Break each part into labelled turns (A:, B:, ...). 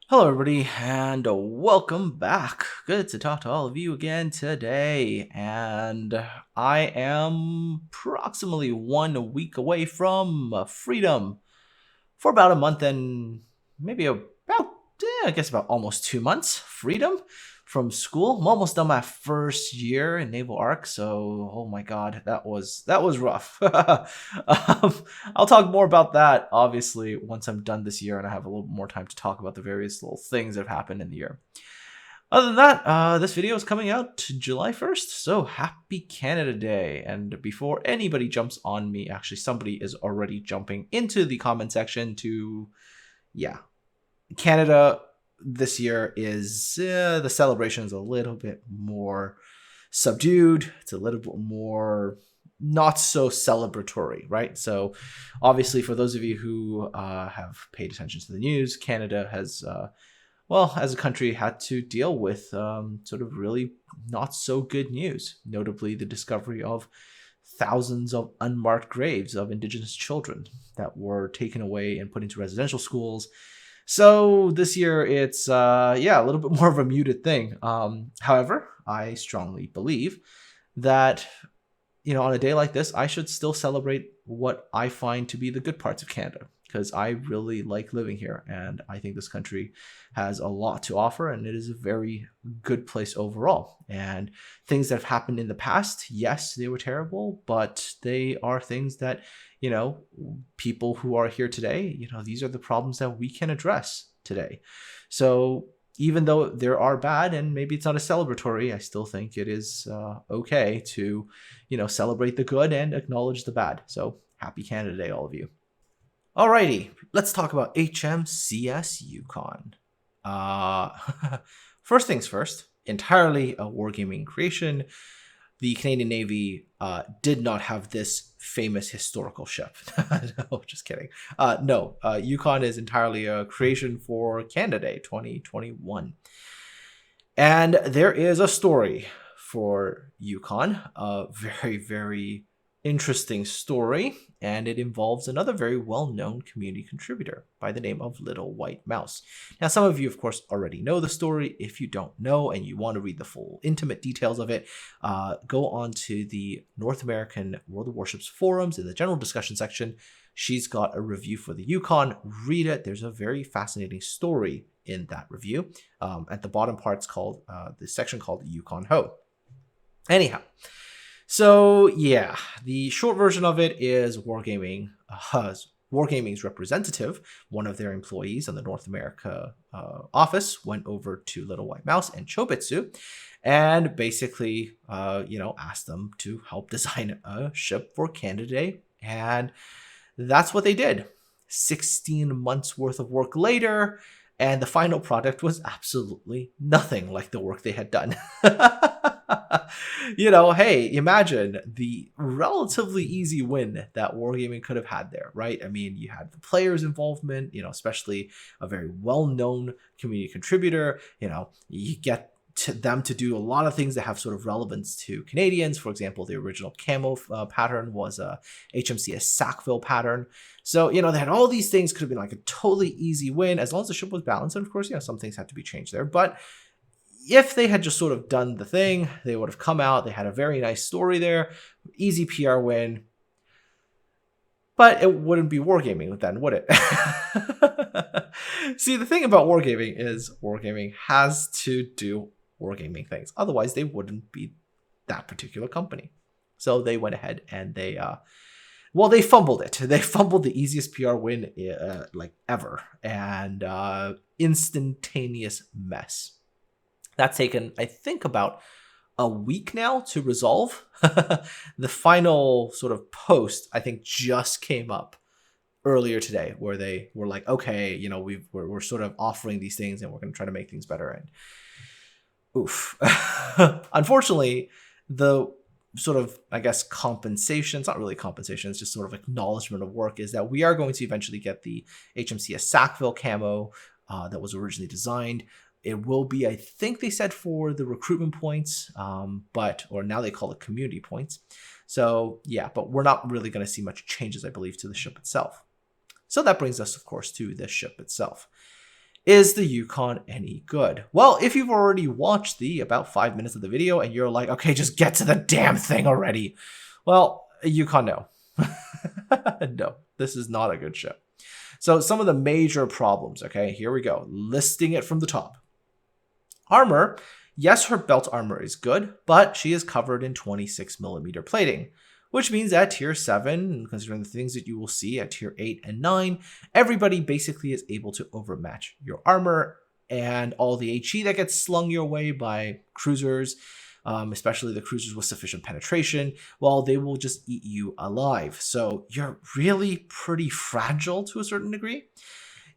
A: Hello, everybody, and welcome back. Good to talk to all of you again today. And I am approximately 1 week away from freedom for about a month and maybe I guess about almost 2 months freedom from school. I'm almost done my first year in Naval Arc, so oh my god, that was rough. I'll talk more about that obviously once I'm done this year and I have a little more time to talk about the various little things that have happened in the year. Other than that, this video is coming out July 1st, so happy Canada Day. And before anybody jumps on me, actually somebody is already jumping into the comment section to, yeah, Canada this year is, the celebration is a little bit more subdued. It's a little bit more not so celebratory, right? So obviously for those of you who have paid attention to the news, Canada has as a country, had to deal with sort of really not so good news, notably the discovery of thousands of unmarked graves of Indigenous children that were taken away and put into residential schools. So this year, it's a little bit more of a muted thing. However, I strongly believe that on a day like this, I should still celebrate what I find to be the good parts of Canada because I really like living here and I think this country has a lot to offer and it is a very good place overall. And things that have happened in the past, yes, they were terrible, but they are things that, people who are here today, these are the problems that we can address today. So even though there are bad and maybe it's not a celebratory, I still think it is okay to, celebrate the good and acknowledge the bad. So happy Canada Day, all of you. Alrighty, let's talk about HMCS Yukon. Uh, First things first, entirely a wargaming creation. The Canadian Navy did not have this famous historical ship. No, just kidding. No, Yukon is entirely a creation for Canada Day 2021. And there is a story for Yukon, a very, very interesting story, and it involves another very well-known community contributor by the name of Little White Mouse. Now, some of you, of course, already know the story. If you don't know and you want to read the full intimate details of it, go on to the North American World of Warships forums in the general discussion section. She's got a review for the Yukon. Read it. There's a very fascinating story in that review. At the bottom part's called the section called Yukon Ho. Anyhow, so yeah, the short version of it is Wargaming's representative, one of their employees on the North America office, went over to Little White Mouse and Chobitsu and basically, asked them to help design a ship for Canada Day. And that's what they did. 16 months worth of work later, and the final product was absolutely nothing like the work they had done. Hey, imagine the relatively easy win that Wargaming could have had there, right? I mean, you had the players' involvement, especially a very well-known community contributor. You get them to do a lot of things that have sort of relevance to Canadians. For example, the original camo pattern was a HMCS Sackville pattern. So, they had all these things, could have been like a totally easy win as long as the ship was balanced. And of course, some things had to be changed there. But if they had just sort of done the thing, they would have come out. They had a very nice story there, easy PR win. But it wouldn't be Wargaming then, would it? See, the thing about Wargaming is Wargaming has to do Wargaming things. Otherwise, they wouldn't be that particular company. So they went ahead and they fumbled it. They fumbled the easiest PR win ever, and instantaneous mess. That's taken, I think, about a week now to resolve. The final sort of post, I think, just came up earlier today, where they were like, okay, we're sort of offering these things and we're going to try to make things better. And oof. Unfortunately, the sort of, I guess, compensation, it's not really compensation, it's just sort of acknowledgement of work, is that we are going to eventually get the HMCS Sackville camo that was originally designed. It will be, I think they said, for the recruitment points, or now they call it community points. So yeah, but we're not really going to see much changes, I believe, to the ship itself. So that brings us, of course, to the ship itself. Is the Yukon any good? Well, if you've already watched the about 5 minutes of the video and you're like, okay, just get to the damn thing already. Well, Yukon, no. No, this is not a good ship. So some of the major problems, okay, here we go. Listing it from the top. Armor, yes, her belt armor is good, but she is covered in 26mm plating, which means at tier 7, considering the things that you will see at tier 8 and 9, everybody basically is able to overmatch your armor and all the HE that gets slung your way by cruisers, especially the cruisers with sufficient penetration, well, they will just eat you alive. So you're really pretty fragile to a certain degree.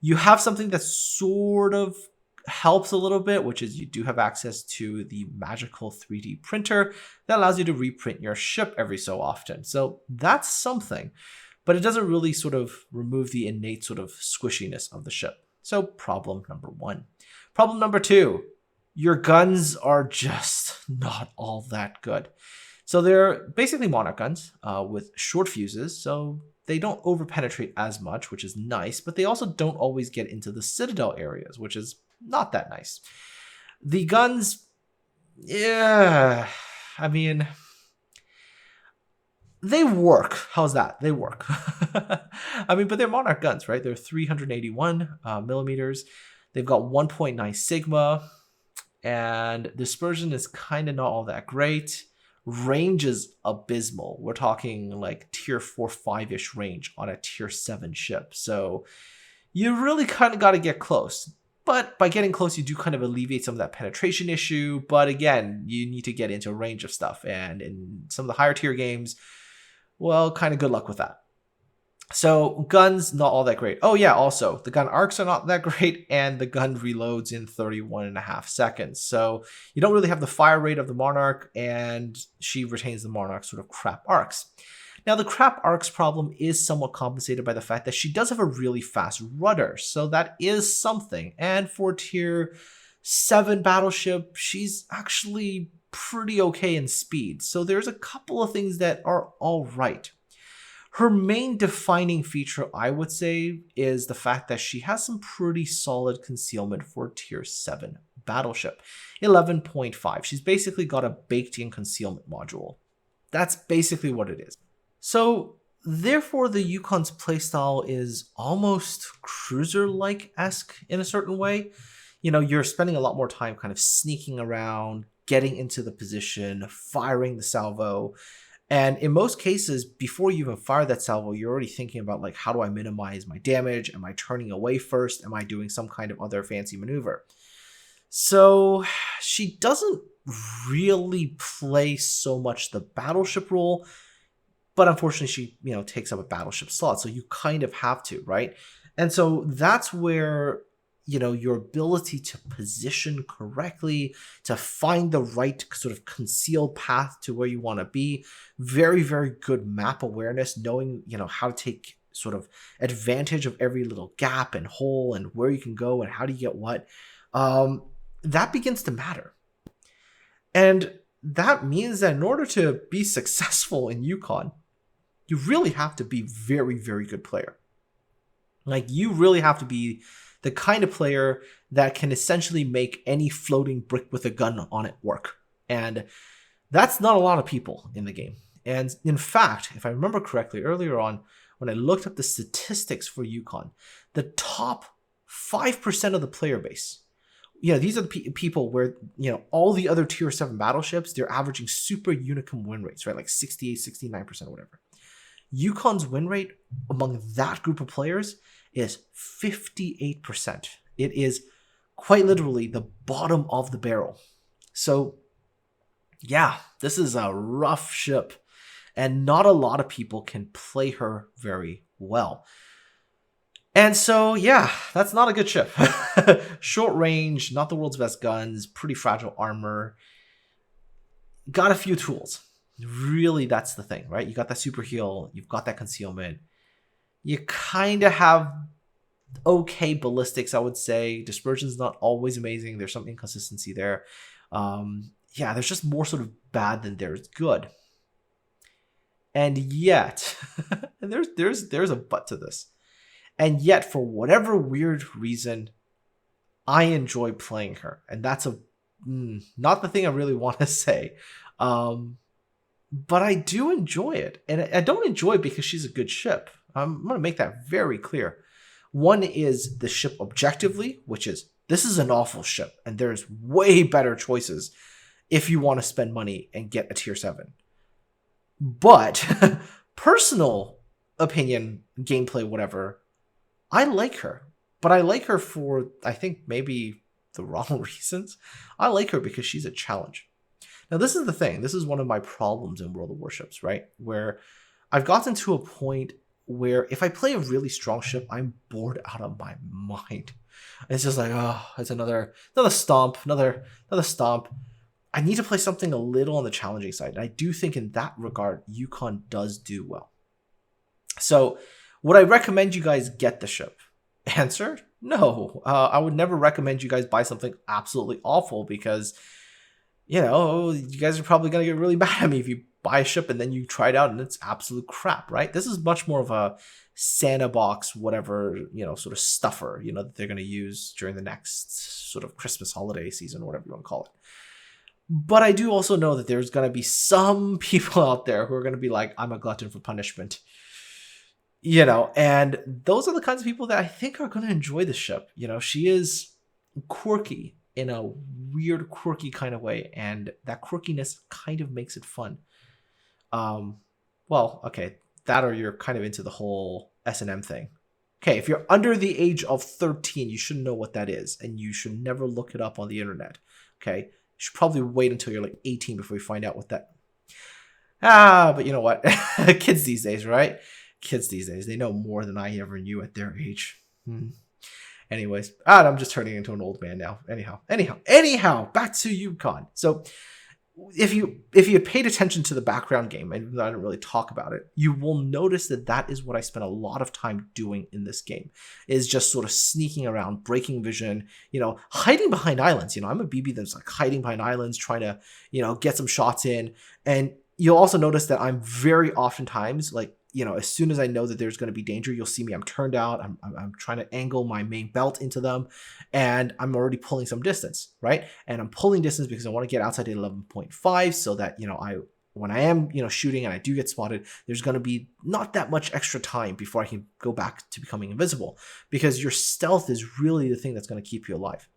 A: You have something that sort of helps a little bit, which is you do have access to the magical 3D printer that allows you to reprint your ship every so often. So that's something, but it doesn't really sort of remove the innate sort of squishiness of the ship. So problem number 1. Problem number 2, your guns are just not all that good. So they're basically monarch guns with short fuses, so they don't overpenetrate as much, which is nice, but they also don't always get into the citadel areas, which is not that nice. The guns, yeah, I mean, they work. How's that? They work. I mean, but they're monarch guns, right? They're 381 millimeters. They've got 1.9 sigma, and dispersion is kind of not all that great. Range is abysmal. We're talking like tier 4, 5-ish range on a tier 7 ship. So you really kind of got to get close. But by getting close, you do kind of alleviate some of that penetration issue. But again, you need to get into a range of stuff. And in some of the higher tier games, well, kind of good luck with that. So guns, not all that great. Oh yeah, also, the gun arcs are not that great, and the gun reloads in 31.5 seconds. So you don't really have the fire rate of the Monarch, and she retains the Monarch sort of crap arcs. Now, the crap arcs problem is somewhat compensated by the fact that she does have a really fast rudder, so that is something. And for tier 7 battleship, she's actually pretty okay in speed. So there's a couple of things that are all right. Her main defining feature, I would say, is the fact that she has some pretty solid concealment for tier 7 battleship. 11.5. She's basically got a baked-in concealment module. That's basically what it is. So, therefore, the Yukon's playstyle is almost cruiser-like-esque in a certain way. You know, you're spending a lot more time kind of sneaking around, getting into the position, firing the salvo. And in most cases, before you even fire that salvo, you're already thinking about, like, how do I minimize my damage? Am I turning away first? Am I doing some kind of other fancy maneuver? So she doesn't really play so much the battleship role, but unfortunately she, takes up a battleship slot. So you kind of have to, right? And so that's where, your ability to position correctly, to find the right sort of concealed path to where you want to be, very, very good map awareness, knowing, how to take sort of advantage of every little gap and hole and where you can go and how do you get what, that begins to matter. And that means that in order to be successful in Yukon, you really have to be very, very good player. Like, you really have to be the kind of player that can essentially make any floating brick with a gun on it work. And that's not a lot of people in the game. And in fact, if I remember correctly, earlier on, when I looked up the statistics for Yukon, the top 5% of the player base, these are the people where, all the other tier 7 battleships, they're averaging super unicum win rates, right? Like 68, 69% or whatever. Yukon's win rate among that group of players is 58%. It is quite literally the bottom of the barrel. So yeah, this is a rough ship, and not a lot of people can play her very well. And so, yeah, that's not a good ship. Short range, not the world's best guns, pretty fragile armor. Got a few tools. Really, that's the thing, right? You got that super heal, you've got that concealment. You kind of have okay ballistics, I would say. Dispersion's not always amazing. There's some inconsistency there. Yeah, there's just more sort of bad than there's good. And yet, and there's a but to this. And yet, for whatever weird reason, I enjoy playing her, and that's not the thing I really want to say. But I do enjoy it, and I don't enjoy it because she's a good ship. I'm going to make that very clear. One is the ship objectively, which is this is an awful ship, and there's way better choices if you want to spend money and get a tier 7. But personal opinion, gameplay, whatever, I like her. But I like her for, I think, maybe the wrong reasons. I like her because she's a challenge. Now, this is the thing. This is one of my problems in World of Warships, right? Where I've gotten to a point where if I play a really strong ship, I'm bored out of my mind. It's just like, oh, it's another stomp, another stomp. I need to play something a little on the challenging side. And I do think in that regard, Yukon does do well. So would I recommend you guys get the ship? Answer, no. I would never recommend you guys buy something absolutely awful because, you know, you guys are probably going to get really mad at me if you buy a ship and then you try it out and it's absolute crap, right? This is much more of a Santa box, whatever, you know, sort of stuffer, you know, that they're going to use during the next sort of Christmas holiday season, whatever you want to call it. But I do also know that there's going to be some people out there who are going to be like, I'm a glutton for punishment. You know, and those are the kinds of people that I think are going to enjoy the ship. You know, she is quirky in a weird, quirky kind of way, and that quirkiness kind of makes it fun. Well, okay, that or you're kind of into the whole S&M thing. Okay, if you're under the age of 13, you should know what that is, and you should never look it up on the internet. Okay, you should probably wait until you're like 18 before you find out what that. But you know what? Kids these days, right? Kids these days, they know more than I ever knew at their age. Anyways, I'm just turning into an old man now. Anyhow, back to Yukon. So if you paid attention to the background game, and I didn't really talk about it, you will notice that is what I spent a lot of time doing in this game, is just sort of sneaking around, breaking vision, you know, hiding behind islands. You know, I'm a BB that's like hiding behind islands, trying to, you know, get some shots in. And you'll also notice that I'm very oftentimes like, you know, as soon as I know that there's going to be danger, you'll see me. I'm turned out. I'm trying to angle my main belt into them, and I'm already pulling some distance, right? And I'm pulling distance because I want to get outside at 11.5 so that, you know, when I am, you know, shooting and I do get spotted, there's going to be not that much extra time before I can go back to becoming invisible, because your stealth is really the thing that's going to keep you alive.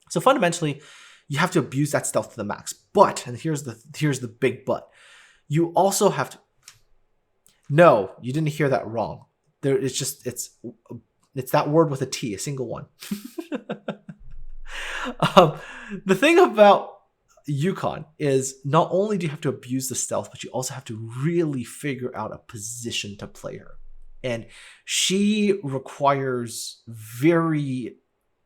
A: So fundamentally, you have to abuse that stealth to the max. But, and here's the big but, you also have to. No, you didn't hear that wrong. It's that word with a T, a single one. The thing about Yukon is not only do you have to abuse the stealth, but you also have to really figure out a position to play her. And she requires very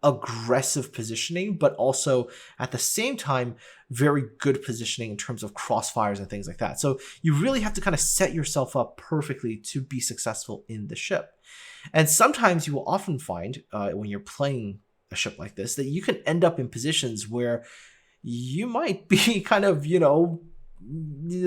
A: aggressive positioning, but also at the same time very good positioning in terms of crossfires and things like that. So you really have to kind of set yourself up perfectly to be successful in the ship. And sometimes you will often find when you're playing a ship like this that you can end up in positions where you might be kind of, you know,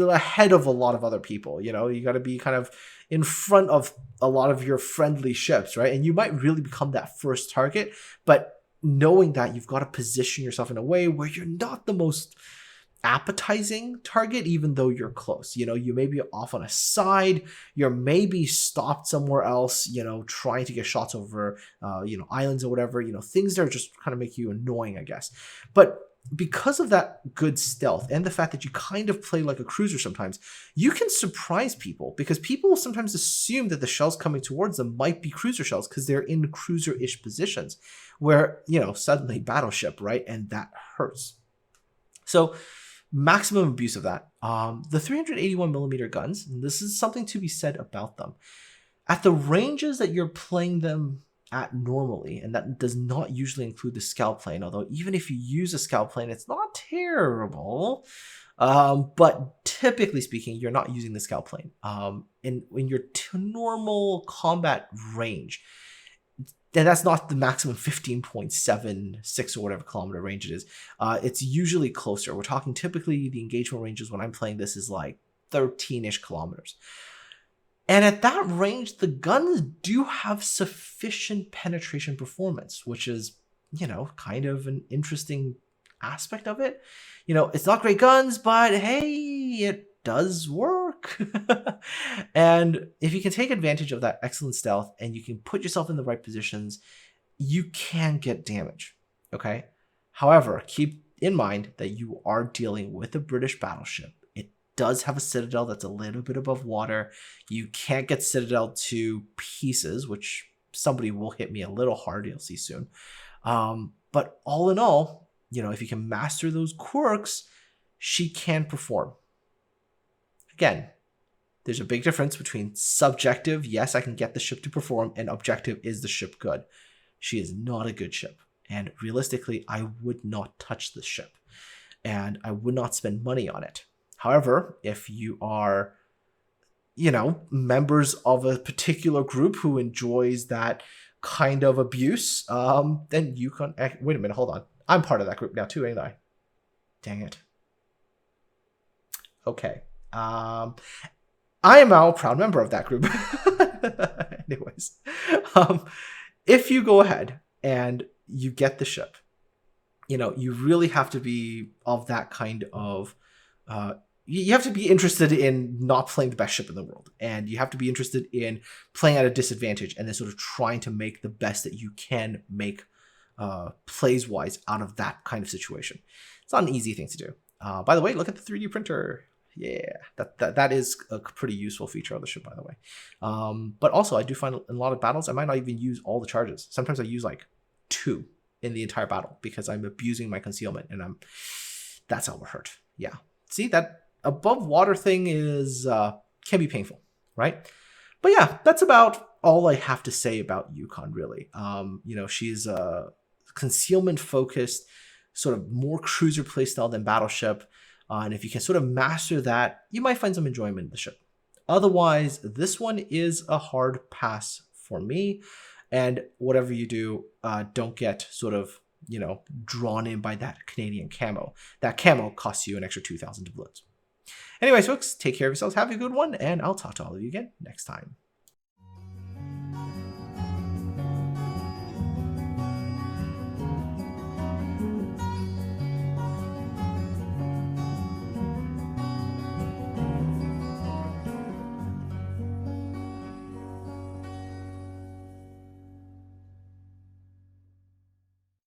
A: ahead of a lot of other people. You know, you got to be kind of in front of a lot of your friendly ships, right? And you might really become that first target, but knowing that, you've got to position yourself in a way where you're not the most appetizing target, even though you're close. You know, you may be off on a side, you're maybe stopped somewhere else, you know, trying to get shots over, you know, islands or whatever, you know, things that are just kind of make you annoying, I guess. But because of that good stealth and the fact that you kind of play like a cruiser sometimes, you can surprise people, because people will sometimes assume that the shells coming towards them might be cruiser shells because they're in cruiser-ish positions where, you know, suddenly battleship, right? And that hurts. So maximum abuse of that. The 381mm guns, and this is something to be said about them. At the ranges that you're playing them at normally, and that does not usually include the scout plane, although even if you use a scout plane, it's not terrible. But typically speaking, you're not using the scout plane. In your normal combat range, and that's not the maximum 15.76 or whatever kilometer range it is. It's usually closer. We're talking typically the engagement ranges when I'm playing this is like 13-ish kilometers. And at that range, the guns do have sufficient penetration performance, which is kind of an interesting aspect of it. It's not great guns, but hey, it does work. And if you can take advantage of that excellent stealth and you can put yourself in the right positions, you can get damage. Okay. However, keep in mind that you are dealing with a British battleship. It does have a citadel that's a little bit above water. You can't get citadel to pieces, which somebody will hit me a little hard. You'll see soon. But all in all, if you can master those quirks, she can perform. Again, there's a big difference between subjective, yes, I can get the ship to perform, and objective, is the ship good? She is not a good ship. And realistically, I would not touch this ship. And I would not spend money on it. However, if you are, members of a particular group who enjoys that kind of abuse, then Yukon... Wait a minute, hold on. I'm part of that group now too, ain't I? Dang it. Okay. I am now a proud member of that group. Anyways, if you go ahead and you get the ship, you really have to be of that kind of... you have to be interested in not playing the best ship in the world. And you have to be interested in playing at a disadvantage and then sort of trying to make the best that you can make plays-wise out of that kind of situation. It's not an easy thing to do. By the way, look at the 3D printer. Yeah, that is a pretty useful feature of the ship, by the way. But also, I do find in a lot of battles, I might not even use all the charges. Sometimes I use like 2 in the entire battle because I'm abusing my concealment, and that's how it hurt. Yeah. See, that above water thing is can be painful, right? But yeah, that's about all I have to say about Yukon, really. She's concealment focused, sort of more cruiser playstyle than battleship. And if you can sort of master that, you might find some enjoyment in the ship. Otherwise, this one is a hard pass for me. And whatever you do, don't get sort of, drawn in by that Canadian camo. That camo costs you an extra 2,000 doubloons. Anyways, folks, take care of yourselves. Have a good one, and I'll talk to all of you again next time.